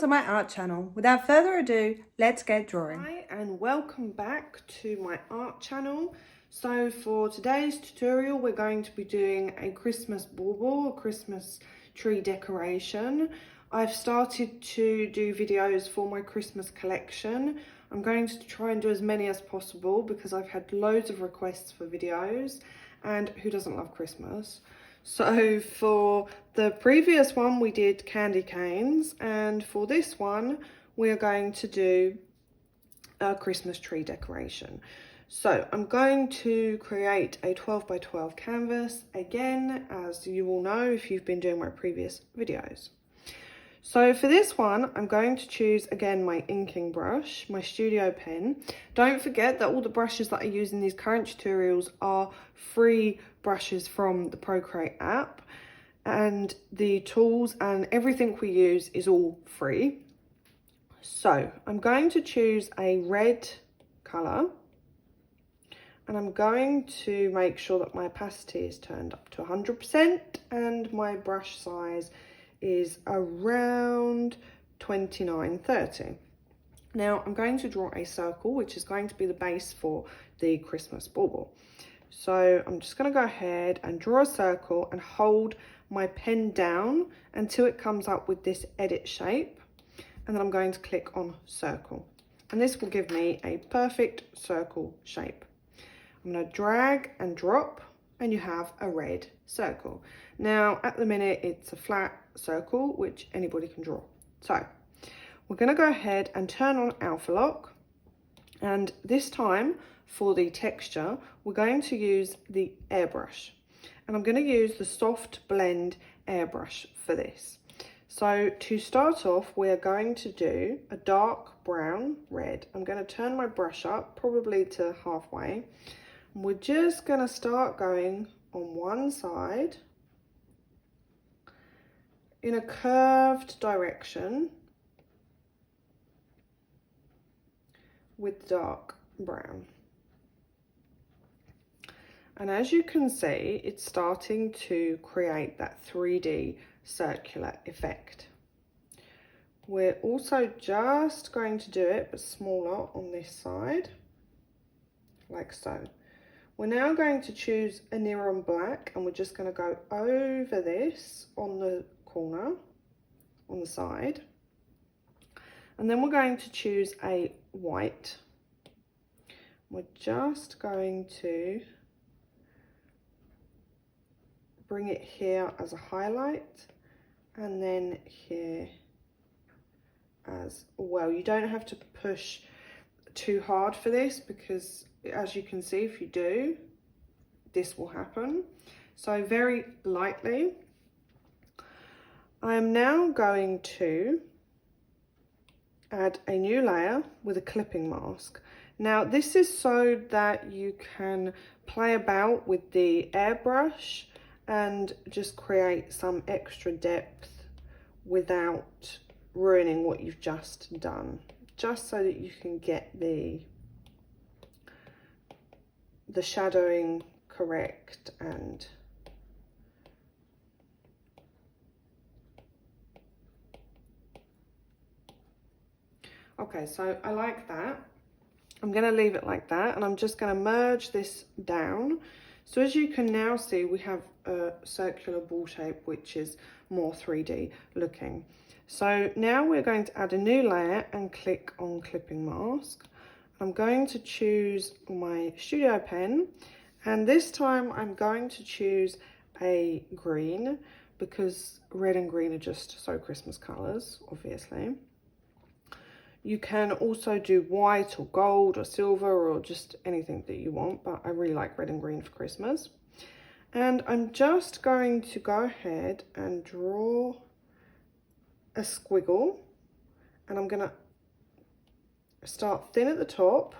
to my art channel. Without further ado, let's get drawing. Hi and welcome back to my art channel. So for today's tutorial we're going to be doing a Christmas bauble, a Christmas tree decoration. I've started to do videos for my Christmas collection. I'm going to try and do as many as possible because I've had loads of requests for videos, and who doesn't love Christmas? So for the previous one we did candy canes, and for this one we are going to do a Christmas tree decoration. So I'm going to create a 12 by 12 canvas again, as you all know if you've been doing my previous videos. So for this one, I'm going to choose again my inking brush, my studio pen. Don't forget that all the brushes that I use in these current tutorials are free brushes from the Procreate app, and the tools and everything we use is all free. So I'm going to choose a red colour, and I'm going to make sure that my opacity is turned up to 100% and my brush size is around 29-30. Now I'm going to draw a circle, which is going to be the base for the Christmas bauble. So I'm just going to go ahead and draw a circle and hold my pen down until it comes up with this edit shape, and then I'm going to click on circle, and this will give me a perfect circle shape. I'm going to drag and drop, and you have a red circle. Now at the minute it's a flat circle which anybody can draw. So we're going to go ahead and turn on alpha lock, and this time for the texture we're going to use the airbrush, and I'm going to use the soft blend airbrush for this. So to start off we're going to do a dark brown red. I'm going to turn my brush up probably to halfway. We're just going to start going on one side in a curved direction with dark brown. And as you can see, it's starting to create that 3D circular effect. We're also just going to do it, but smaller on this side, like so. We're now going to choose a neon black, and we're just going to go over this on the corner, on the side. And then we're going to choose a white. We're just going to bring it here as a highlight, and then here as well. You don't have to push too hard for this, because as you can see, if you do, this will happen. So very lightly. I am now going to add a new layer with a clipping mask. Now this is so that you can play about with the airbrush and just create some extra depth without ruining what you've just done, just so that you can get the shadowing correct. And okay, so I like that. I'm going to leave it like that, and I'm just going to merge this down. So as you can now see, we have a circular ball shape which is more 3D looking. So now we're going to add a new layer and click on clipping mask. I'm going to choose my studio pen, and this time I'm going to choose a green, because red and green are just so Christmas colours, obviously. You can also do white or gold or silver or just anything that you want, but I really like red and green for Christmas. And I'm just going to go ahead and draw a squiggle, and I'm going to start thin at the top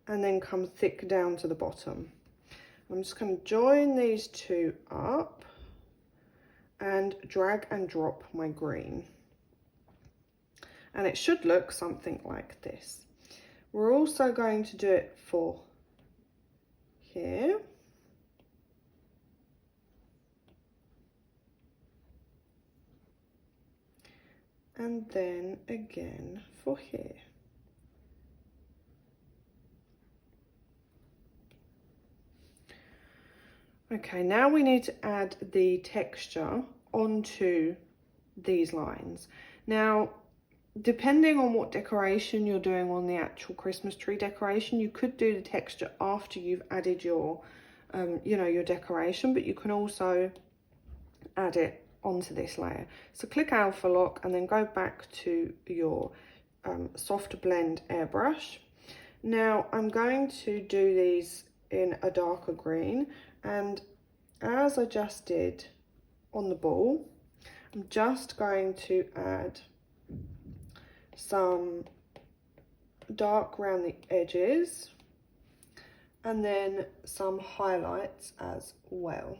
and then come thick down to the bottom. I'm just going to join these two up and drag and drop my green. And it should look something like this. We're also going to do it for here. and then again for here. Okay, now we need to add the texture onto these lines. Now, depending on what decoration you're doing on the actual Christmas tree decoration, you could do the texture after you've added your, you know, your decoration, but you can also add it onto this layer. So click Alpha Lock and then go back to your soft blend airbrush. Now I'm going to do these in a darker green, and as I just did on the ball, I'm just going to add some dark around the edges and then some highlights as well.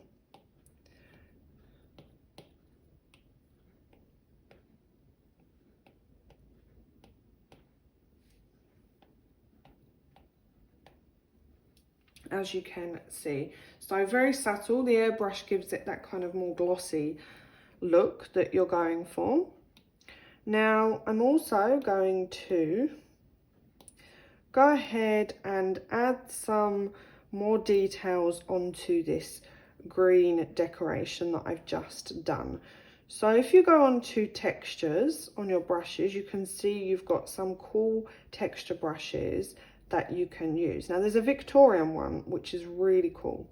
As you can see, so very subtle. The airbrush gives it that kind of more glossy look that you're going for. Now I'm also going to go ahead and add some more details onto this green decoration that I've just done. So if you go on to textures on your brushes, you can see you've got some cool texture brushes that you can use. Now there's a Victorian one which is really cool.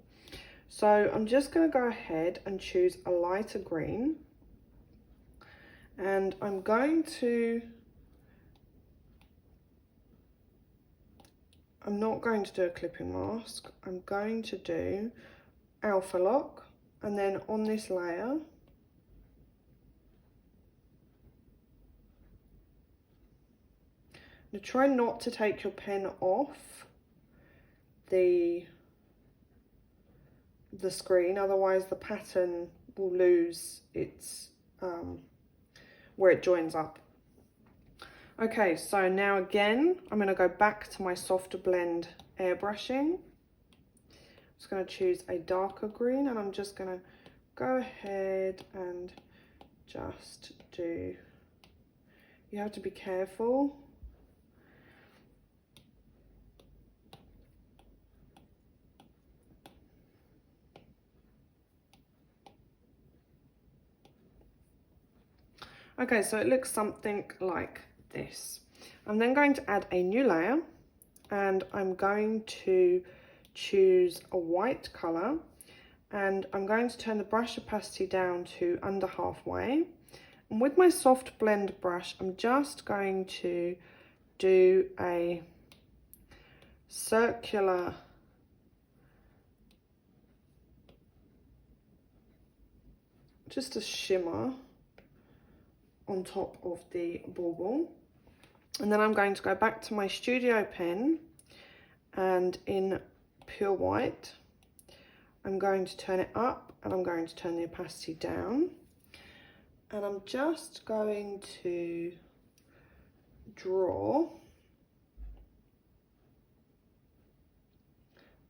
So I'm just going to go ahead and choose a lighter green, and I'm not going to do a clipping mask. I'm going to do Alpha Lock, and then on this layer now try not to take your pen off the screen, otherwise the pattern will lose its where it joins up. Okay, so now again I'm going to go back to my softer blend airbrushing. I'm just going to choose a darker green, and I'm just going to go ahead and just do, you have to be careful. Okay, so it looks something like this. I'm then going to add a new layer, and I'm going to choose a white colour, and I'm going to turn the brush opacity down to under halfway. And with my soft blend brush, I'm just going to do a circular just a shimmer on top of the bauble, and then I'm going to go back to my studio pen, and in pure white I'm going to turn it up, and I'm going to turn the opacity down, and I'm just going to draw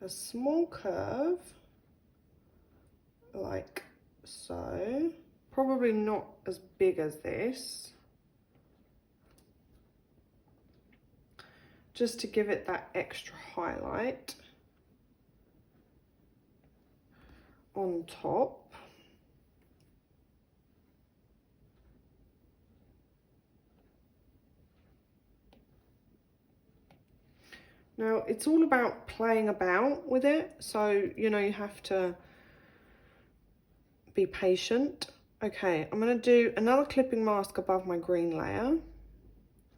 a small curve like so. Probably not as big as this, just to give it that extra highlight on top. Now it's all about playing about with it, so you know, you have to be patient. Okay, I'm going to do another clipping mask above my green layer,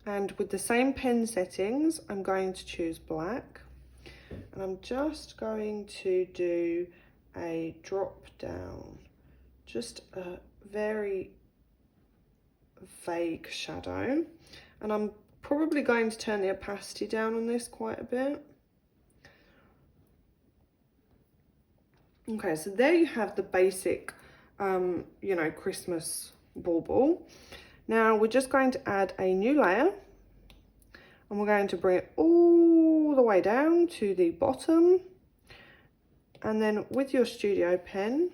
and with the same pen settings I'm going to choose black, and I'm just going to do a drop down, just a very vague shadow, and I'm probably going to turn the opacity down on this quite a bit. Okay, so there you have the basic you know, Christmas bauble. Now we're just going to add a new layer, and we're going to bring it all the way down to the bottom, and then with your studio pen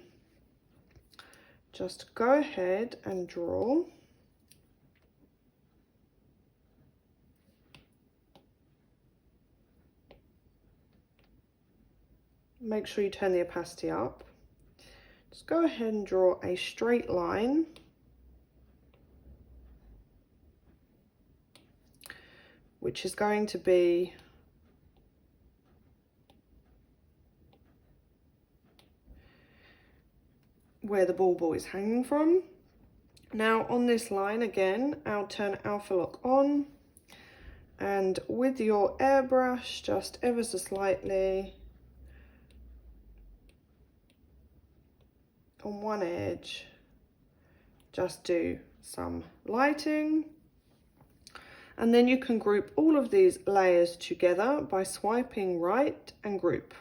just go ahead and draw make sure you turn the opacity up. Just go ahead and draw a straight line which is going to be where the bauble is hanging from. Now on this line again, I'll turn alpha lock on, and with your airbrush, just ever so slightly on one edge, just do some lighting. And then you can group all of these layers together by swiping right and group.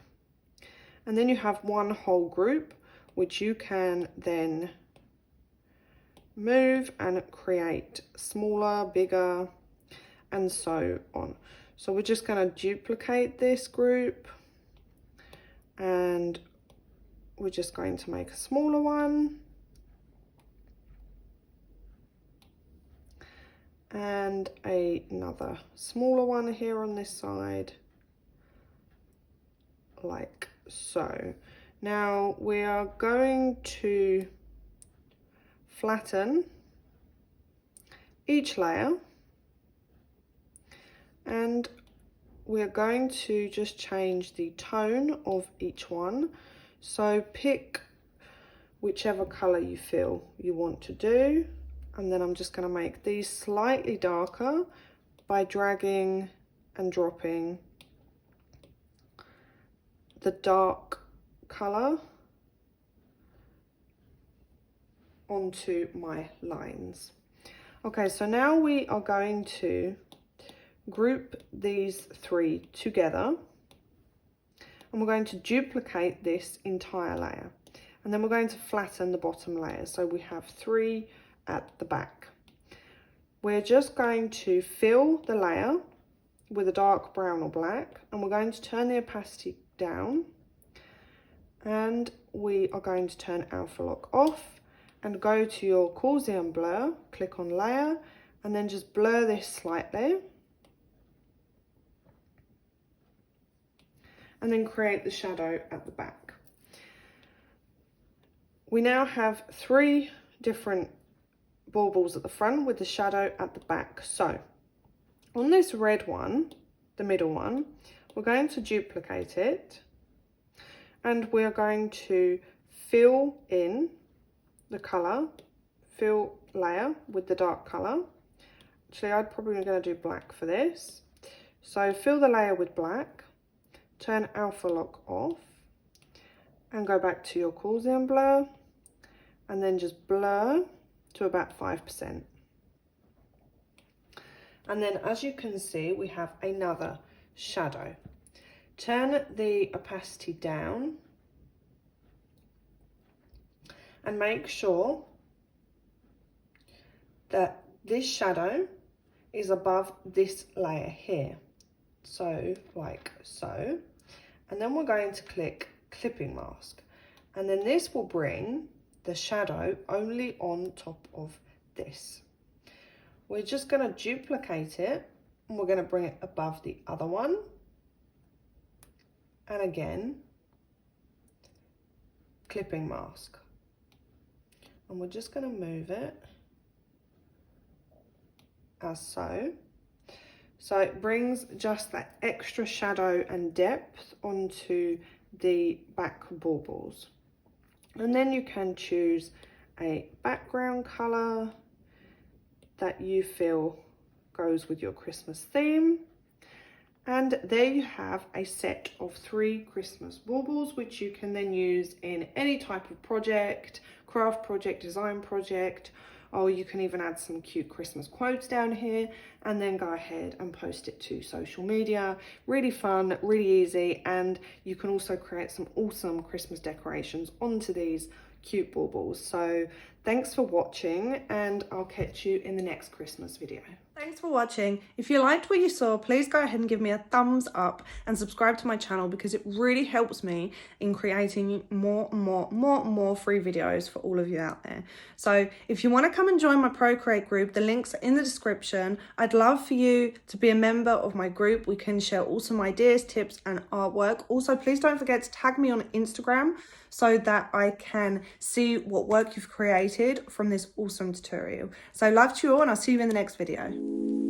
And then you have one whole group, which you can then move and create smaller, bigger, and so on. So we're just going to duplicate this group, and we're just going to make a smaller one. And another smaller one here on this side, like so. Now we are going to flatten each layer, and we're going to just change the tone of each one. So pick whichever color you feel you want to do. And then I'm just going to make these slightly darker by dragging and dropping the dark colour onto my lines. Okay, so now we are going to group these three together, and we're going to duplicate this entire layer, and then we're going to flatten the bottom layer. So we have three at the back. We're just going to fill the layer with a dark brown or black, and we're going to turn the opacity down, and we are going to turn alpha lock off and go to your Gaussian blur, click on layer, and then just blur this slightly, and then create the shadow at the back. We now have three different baubles at the front with the shadow at the back. So on this red one, the middle one, we're going to duplicate it, and we're going to fill in the colour, fill layer with the dark colour. Actually, I'm probably going to do black for this. So fill the layer with black, turn alpha lock off, and go back to your Gaussian blur, and then just blur to about 5%. And then as you can see, we have another shadow. Turn the opacity down and make sure that this shadow is above this layer here. So like so. And then we're going to click clipping mask, and then this will bring the shadow only on top of this. We're just going to duplicate it, and we're going to bring it above the other one, and again clipping mask, and we're just going to move it as so. So it brings just that extra shadow and depth onto the back baubles. And then you can choose a background colour that you feel goes with your Christmas theme. And there you have a set of 3 Christmas baubles, which you can then use in any type of project, craft project, design project, or you can even add some cute Christmas quotes down here and then go ahead and post it to social media. Really fun, really easy, and you can also create some awesome Christmas decorations onto these cute baubles. So Thanks for watching, and I'll catch you in the next Christmas video. Thanks for watching. If you liked what you saw, please go ahead and give me a thumbs up and subscribe to my channel because it really helps me in creating more free videos for all of you out there. So if you want to come and join my Procreate group, the links are in the description. I'd love for you to be a member of my group. We can share awesome ideas, tips, and artwork. Also, please don't forget to tag me on Instagram so that I can see what work you've created from this awesome tutorial. So love to you all, and I'll see you in the next video.